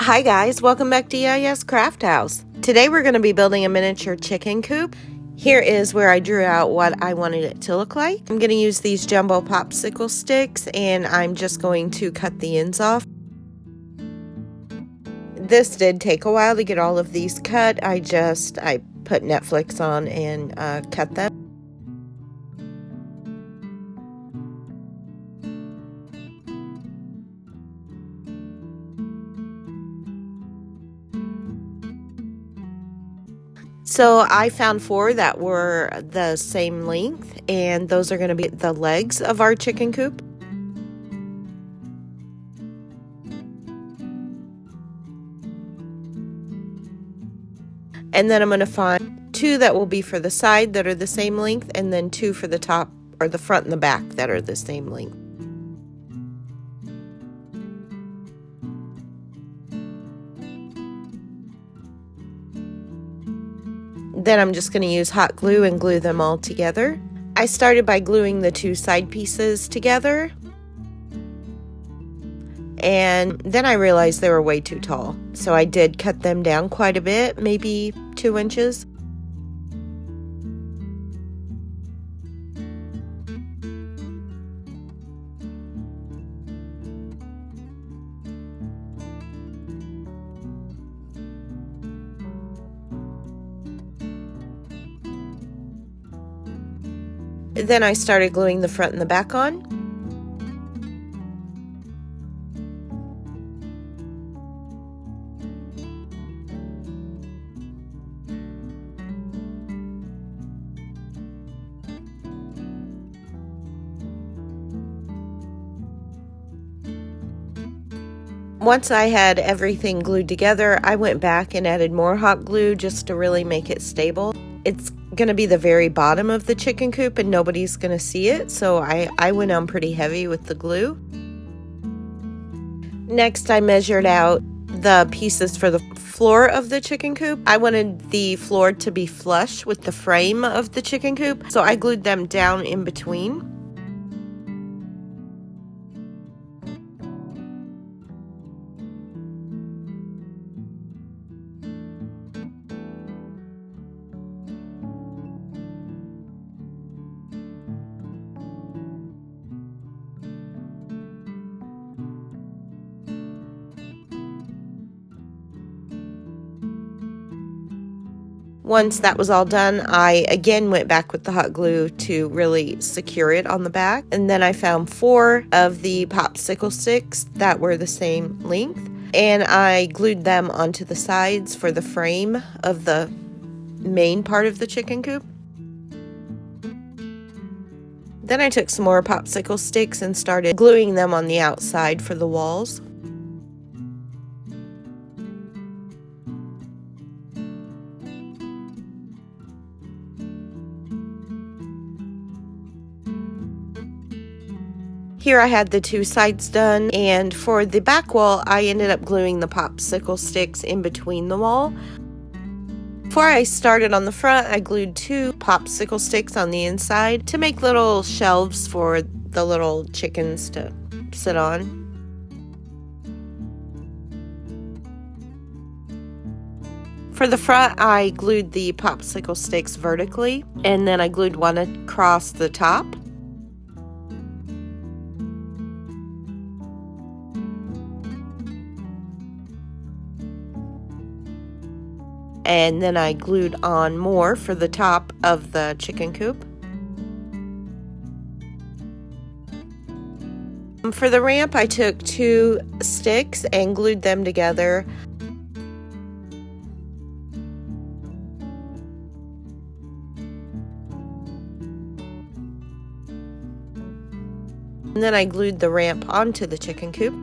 Hi guys, welcome back to Yaya's Craft House. Today we're going to be building a miniature chicken coop. Here is where I drew out what I wanted it to look like. I'm going to use these jumbo popsicle sticks and I'm just going to cut the ends off. This did take a while to get all of these cut. I put Netflix on and cut them. So I found 4 that were the same length, and those are going to be the legs of our chicken coop. And then I'm going to find 2 that will be for the side that are the same length, and then 2 for the top or the front and the back that are the same length. Then I'm just going to use hot glue and glue them all together. I started by gluing the 2 side pieces together. And then I realized they were way too tall. So I did cut them down quite a bit, maybe 2 inches. Then I started gluing the front and the back on. Once I had everything glued together, I went back and added more hot glue just to really make it stable. It's going to be the very bottom of the chicken coop and nobody's going to see it, so I went on pretty heavy with the glue. Next, I measured out the pieces for the floor of the chicken coop. I wanted the floor to be flush with the frame of the chicken coop, so I glued them down in between. Once that was all done, I again went back with the hot glue to really secure it on the back. And then I found 4 of the popsicle sticks that were the same length. And I glued them onto the sides for the frame of the main part of the chicken coop. Then I took some more popsicle sticks and started gluing them on the outside for the walls. Here I had the 2 sides done, and for the back wall, I ended up gluing the popsicle sticks in between the wall. Before I started on the front, I glued 2 popsicle sticks on the inside to make little shelves for the little chickens to sit on. For the front, I glued the popsicle sticks vertically, and then I glued one across the top. And then I glued on more for the top of the chicken coop. For the ramp, I took 2 sticks and glued them together. And then I glued the ramp onto the chicken coop.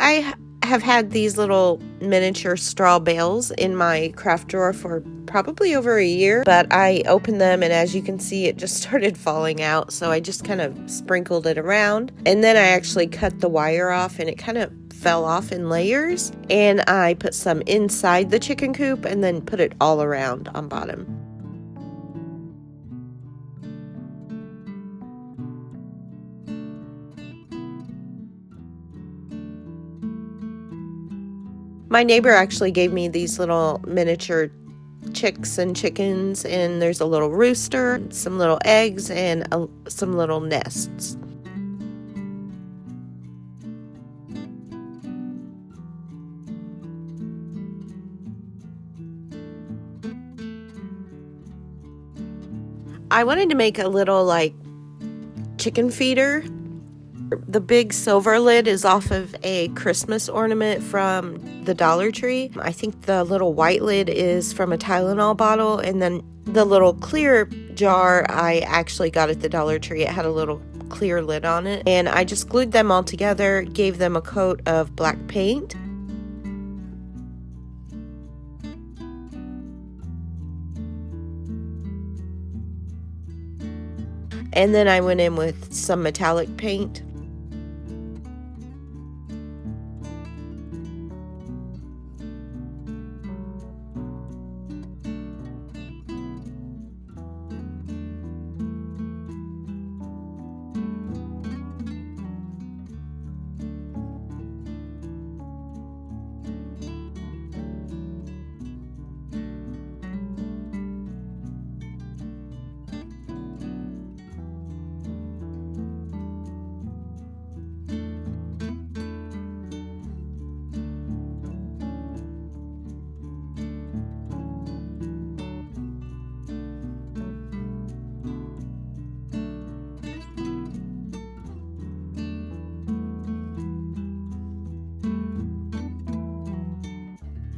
I have had these little miniature straw bales in my craft drawer for probably over a year, but I opened them and as you can see it just started falling out, so I just kind of sprinkled it around, and then I actually cut the wire off and it kind of fell off in layers, and I put some inside the chicken coop and then put it all around on bottom. My neighbor actually gave me these little miniature chicks and chickens, and there's a little rooster, some little eggs, and some little nests. I wanted to make a little like chicken feeder. The big silver lid is off of a Christmas ornament from the Dollar Tree. I think the little white lid is from a Tylenol bottle, and then the little clear jar I actually got at the Dollar Tree. It had a little clear lid on it, and I just glued them all together, gave them a coat of black paint. And then I went in with some metallic paint.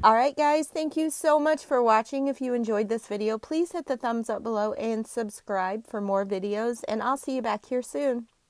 Alright guys, thank you so much for watching. If you enjoyed this video, please hit the thumbs up below and subscribe for more videos, and I'll see you back here soon.